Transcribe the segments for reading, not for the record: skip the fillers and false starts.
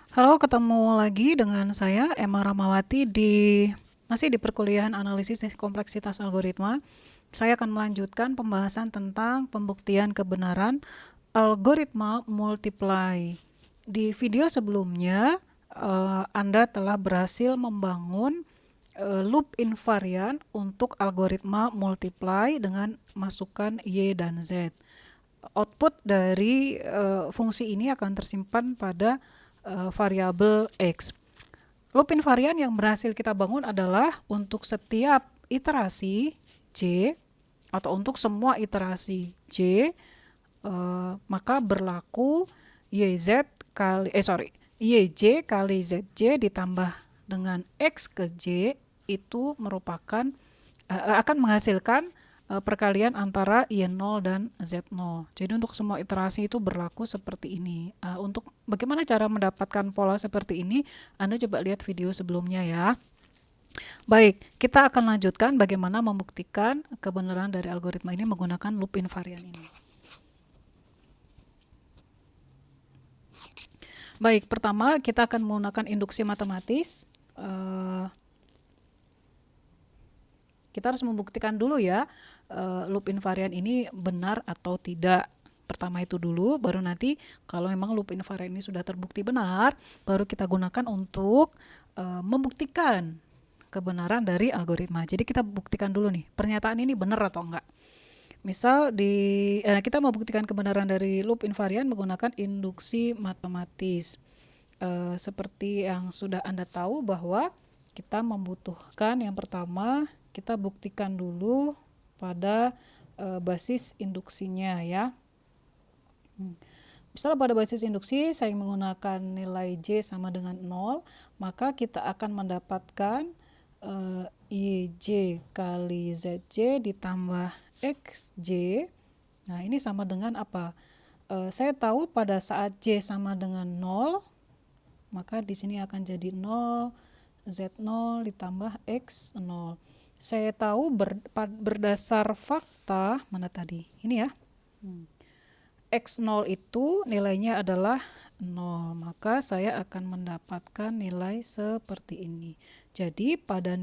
Halo, ketemu lagi dengan saya Emma Ramawati masih di perkuliahan analisis kompleksitas algoritma. Saya akan melanjutkan pembahasan tentang pembuktian kebenaran algoritma multiply. Di video sebelumnya, Anda telah berhasil membangun loop invarian untuk algoritma multiply dengan masukan Y dan Z. Output dari fungsi ini akan tersimpan pada variabel X. Loop invarian yang berhasil kita bangun adalah untuk setiap iterasi J atau untuk semua iterasi J, maka berlaku YJ kali ZJ ditambah dengan X ke J itu merupakan akan menghasilkan perkalian antara Y0 dan Z0. Jadi untuk semua iterasi itu berlaku seperti ini. Untuk bagaimana cara mendapatkan pola seperti ini, Anda coba lihat video sebelumnya ya. Baik, kita akan lanjutkan bagaimana membuktikan kebenaran dari algoritma ini menggunakan loop invarian ini. Baik, pertama kita akan menggunakan induksi matematis. Kita harus membuktikan dulu ya loop invarian ini benar atau tidak. Pertama itu dulu, baru nanti kalau memang loop invarian ini sudah terbukti benar, baru kita gunakan untuk membuktikan kebenaran dari algoritma. Jadi kita buktikan dulu nih, pernyataan ini benar atau enggak. Misal kita membuktikan kebenaran dari loop invarian menggunakan induksi matematis. Seperti yang sudah Anda tahu bahwa kita membutuhkan yang pertama, kita buktikan dulu pada basis induksinya ya. Misalnya pada basis induksi saya menggunakan nilai J sama dengan 0, maka kita akan mendapatkan IJ kali ZJ ditambah XJ. Nah, ini sama dengan apa? Saya tahu pada saat J sama dengan 0, maka di sini akan jadi 0, Z0 ditambah X0. Saya tahu berdasar fakta, mana tadi? Ini ya. X0 itu nilainya adalah 0, maka saya akan mendapatkan nilai seperti ini. Jadi pada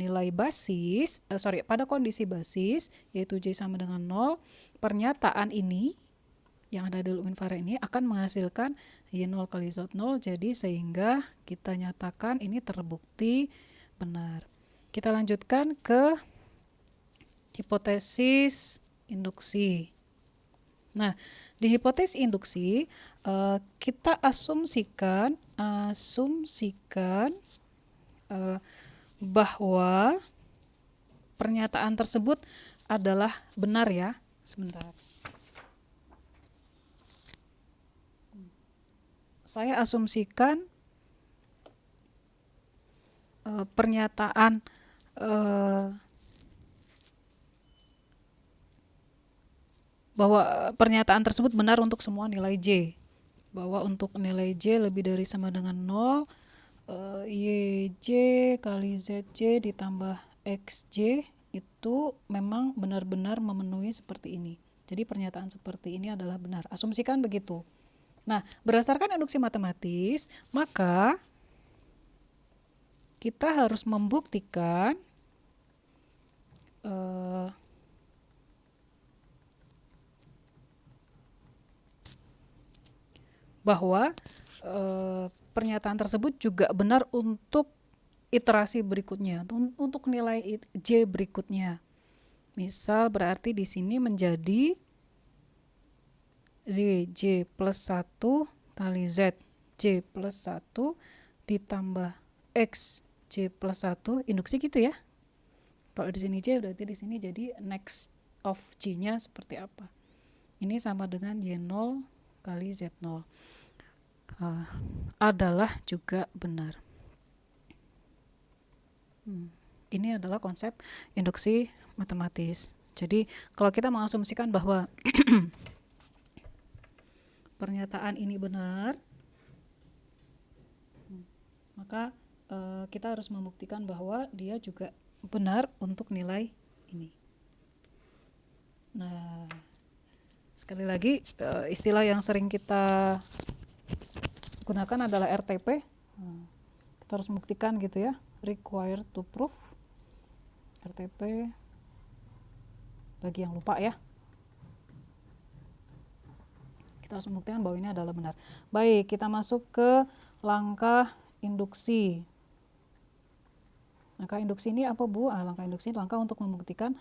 pada kondisi basis yaitu J sama dengan 0, pernyataan ini yang ada di loop invarian ini akan menghasilkan Y0 kali Z0, jadi sehingga kita nyatakan ini terbukti benar. Kita lanjutkan ke hipotesis induksi. Nah, di hipotesis induksi kita asumsikan bahwa pernyataan tersebut adalah benar ya. Sebentar. Saya asumsikan pernyataan bahwa pernyataan tersebut benar untuk semua nilai J. Bahwa untuk nilai J lebih dari sama dengan 0, YJ kali ZJ ditambah XJ itu memang benar-benar memenuhi seperti ini. Jadi pernyataan seperti ini adalah benar. Asumsikan begitu. Nah, berdasarkan induksi matematis, maka kita harus membuktikan bahwa pernyataan tersebut juga benar untuk iterasi berikutnya, untuk nilai J berikutnya. Misal berarti di sini menjadi J plus 1 kali Z J plus 1 ditambah X J plus 1, induksi gitu ya. Kalau di sini J berarti di sini jadi next of J-nya seperti apa. Ini sama dengan Y0 kali Z0. Adalah juga benar. Ini adalah konsep induksi matematis. Jadi kalau kita mengasumsikan bahwa pernyataan ini benar, maka kita harus membuktikan bahwa dia juga benar untuk nilai ini. Nah, sekali lagi istilah yang sering kita gunakan adalah RTP, Kita harus membuktikan gitu ya, required to prove, RTP bagi yang lupa ya. Kita harus membuktikan bahwa ini adalah benar. Baik, kita masuk ke langkah induksi. Langkah induksi ini apa Bu? Langkah induksi ini langkah untuk membuktikan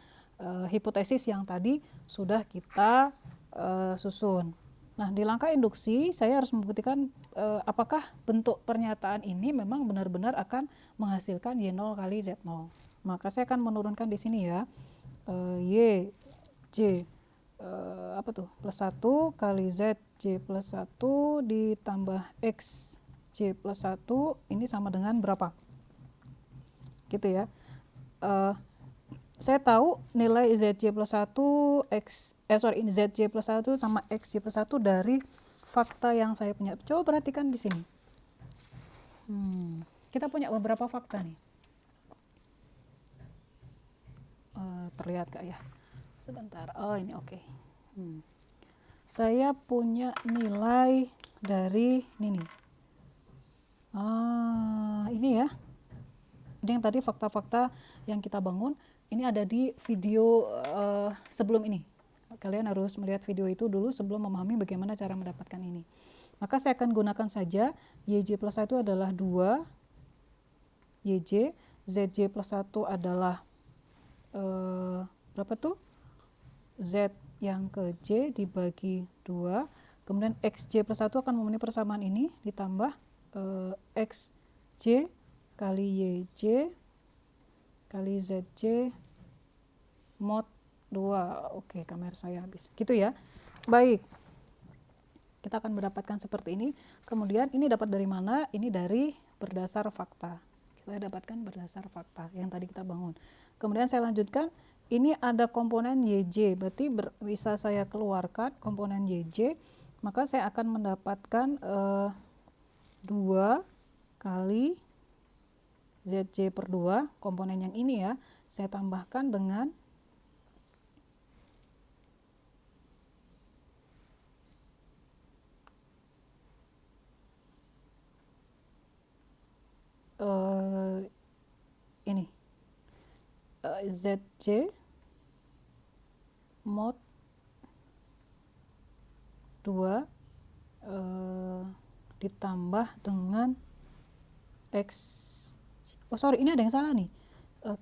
hipotesis yang tadi sudah kita susun. Nah, di langkah induksi saya harus membuktikan apakah bentuk pernyataan ini memang benar-benar akan menghasilkan Y0 kali Z0. Maka saya akan menurunkan di sini ya, Y, J, apa tuh, plus 1 kali Z, J plus 1 ditambah X, J plus 1, ini sama dengan berapa? Gitu ya. Saya tahu nilai ZJ plus 1 ZJ plus 1 sama XJ plus 1 dari fakta yang saya punya. Coba perhatikan di sini. Kita punya beberapa fakta nih. Terlihat gak ya? Sebentar. Oh, ini oke. Saya punya nilai dari ini nih. Ini ya. Ini yang tadi fakta-fakta yang kita bangun. Ini ada di video sebelum ini. Kalian harus melihat video itu dulu sebelum memahami bagaimana cara mendapatkan ini. Maka saya akan gunakan saja YJ plus 1 adalah 2 YJ, ZJ plus 1 adalah berapa tuh? Z yang ke J dibagi 2. Kemudian XJ plus 1 akan memenuhi persamaan ini ditambah XJ kali YJ kali ZJ mod 2. Oke, kamera saya habis. Gitu ya. Baik. Kita akan mendapatkan seperti ini. Kemudian ini dapat dari mana? Ini dari berdasar fakta. Saya dapatkan berdasar fakta yang tadi kita bangun. Kemudian saya lanjutkan. Ini ada komponen YJ. Berarti bisa saya keluarkan komponen YJ. Maka saya akan mendapatkan 2 kali ZJ per 2, komponen yang ini ya, saya tambahkan dengan ini ZJ mod 2 ditambah dengan X. Oh sorry, ini ada yang salah nih.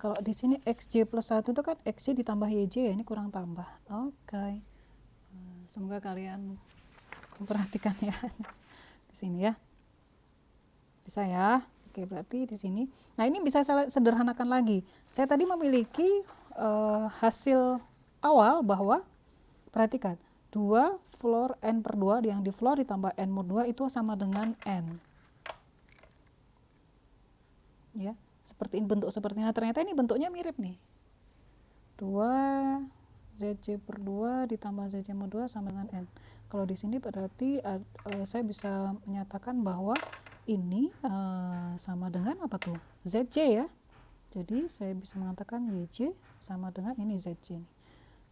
Kalau di sini XJ plus 1 itu kan XJ ditambah YJ ya, ini kurang tambah. Oke. Semoga kalian memperhatikan ya di sini ya. Bisa ya. Oke, berarti di sini. Nah, ini bisa saya sederhanakan lagi. Saya tadi memiliki hasil awal bahwa perhatikan, 2 floor N per 2 yang di floor ditambah N mod 2 itu sama dengan N. Ya, seperti ini, bentuk seperti ini. Nah, ternyata ini bentuknya mirip nih. 2 ZJ per 2 ditambah ZJ mod 2 sama dengan N. Kalau di sini berarti saya bisa menyatakan bahwa ini sama dengan apa tuh? ZJ ya. Jadi saya bisa mengatakan YJ sama dengan ini ZJ nih.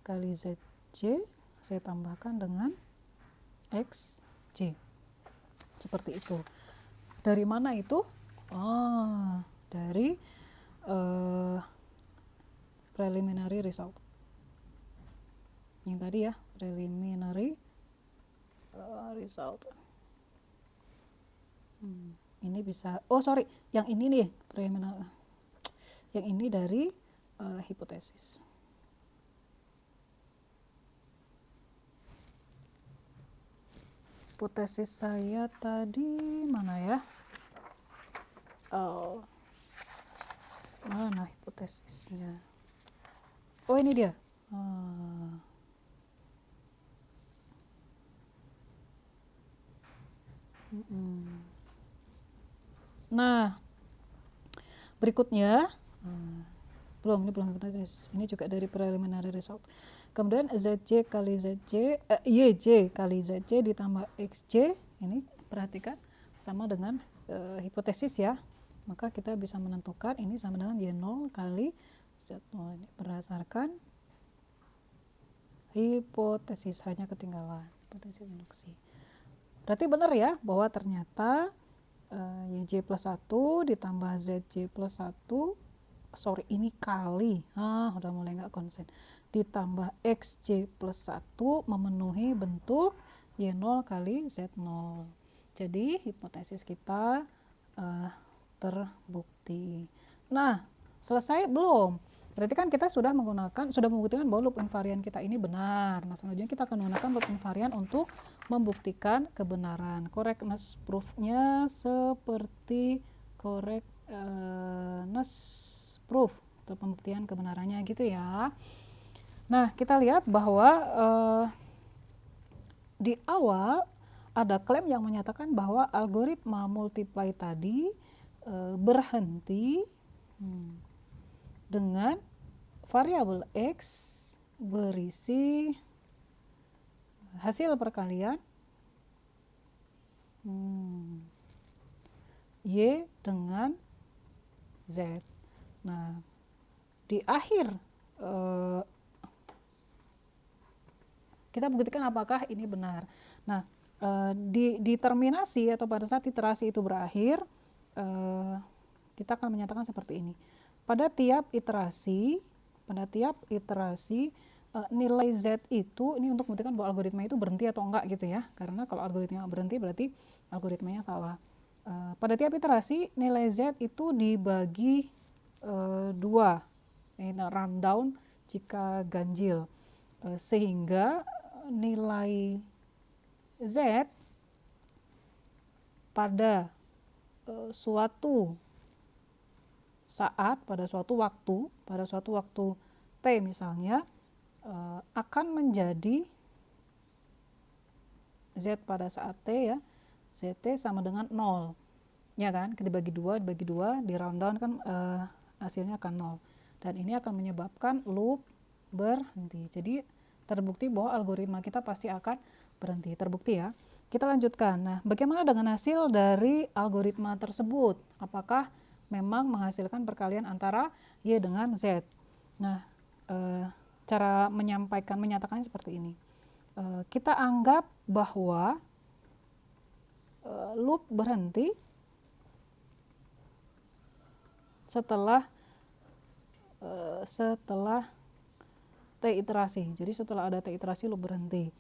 Kali ZJ saya tambahkan dengan XJ. Seperti itu. Dari mana itu? Dari preliminary result. Yang tadi ya, preliminary result. Ini bisa, yang ini nih preliminary. Yang ini dari hipotesis. Hipotesis saya tadi mana ya? Mana hipotesisnya? Oh, ini dia. Nah, berikutnya belum hipotesis. Ini juga dari preliminary result. Kemudian ZJ kali ZJ, YJ kali ZJ ditambah XJ, ini perhatikan sama dengan hipotesis ya. Maka kita bisa menentukan ini sama dengan Y0 kali Z0 ini berdasarkan hipotesis, hanya ketinggalan hipotesis induksi. Berarti benar ya bahwa ternyata J plus 1 ditambah ZJ plus 1, sorry ini kali, udah mulai nggak konsen, ditambah XJ plus 1 memenuhi bentuk Y0 kali Z0. Jadi hipotesis kita terbukti. Nah, selesai belum? Berarti kan kita sudah membuktikan bahwa loop invarian kita ini benar. Nah, selanjutnya kita akan menggunakan loop invarian untuk membuktikan kebenaran. Correctness proof-nya seperti correctness proof untuk pembuktian kebenarannya gitu ya. Nah, kita lihat bahwa di awal ada klaim yang menyatakan bahwa algoritma multiply tadi berhenti dengan variabel X berisi hasil perkalian Y dengan Z. Nah, di akhir kita buktikan apakah ini benar. Nah, di terminasi atau pada saat iterasi itu berakhir, kita akan menyatakan seperti ini. Pada tiap iterasi nilai Z itu, ini untuk membuktikan bahwa algoritma itu berhenti atau enggak gitu ya. Karena kalau algoritma berhenti berarti algoritmanya salah. Pada tiap iterasi nilai Z itu dibagi 2, ini rundown jika ganjil, sehingga nilai Z pada suatu saat, pada suatu waktu T misalnya, akan menjadi Z pada saat T ya, ZT sama dengan 0 ya kan, kita dibagi 2 di rundown kan hasilnya akan 0, dan ini akan menyebabkan loop berhenti. Jadi terbukti bahwa algoritma kita pasti akan berhenti, terbukti ya. Kita lanjutkan. Nah, bagaimana dengan hasil dari algoritma tersebut? Apakah memang menghasilkan perkalian antara Y dengan Z? Nah, cara menyatakannya seperti ini. Kita anggap bahwa loop berhenti setelah T iterasi. Jadi setelah ada T iterasi loop berhenti.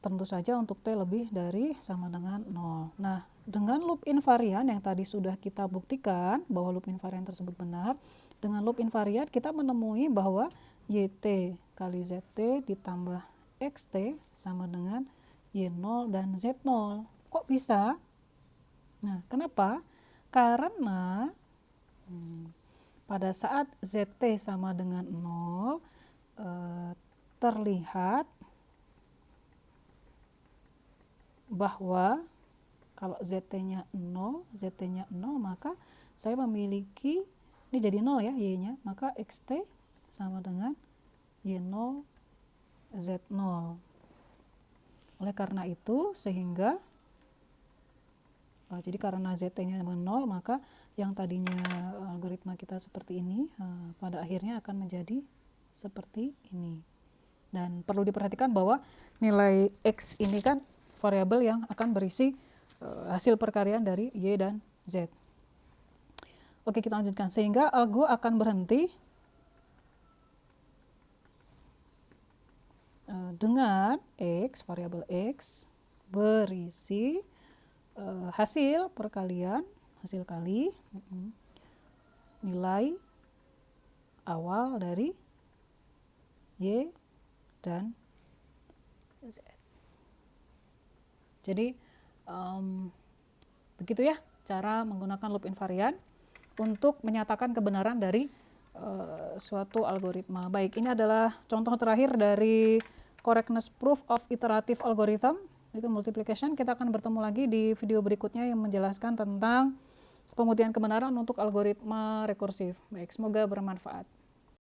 Tentu saja untuk T lebih dari sama dengan 0. Nah, dengan loop invarian yang tadi sudah kita buktikan bahwa loop invarian tersebut benar, dengan loop invarian kita menemui bahwa YT kali ZT ditambah XT sama dengan Y0 dan Z0. Kok bisa? Nah, kenapa? Karena pada saat ZT sama dengan 0, terlihat bahwa kalau ZT-nya 0, maka saya memiliki, ini jadi 0 ya Y-nya, maka XT sama dengan Y0 Z0. Oleh karena itu, sehingga jadi karena ZT-nya 0, maka yang tadinya algoritma kita seperti ini, pada akhirnya akan menjadi seperti ini. Dan perlu diperhatikan bahwa nilai X ini kan variabel yang akan berisi hasil perkalian dari Y dan Z. Oke, kita lanjutkan. Sehingga algo akan berhenti dengan X, variabel X berisi hasil perkalian, hasil kali nilai awal dari Y dan Z. Jadi begitu ya cara menggunakan loop invarian untuk menyatakan kebenaran dari suatu algoritma. Baik, ini adalah contoh terakhir dari correctness proof of iterative algorithm, itu multiplication. Kita akan bertemu lagi di video berikutnya yang menjelaskan tentang pembuktian kebenaran untuk algoritma rekursif. Baik, semoga bermanfaat.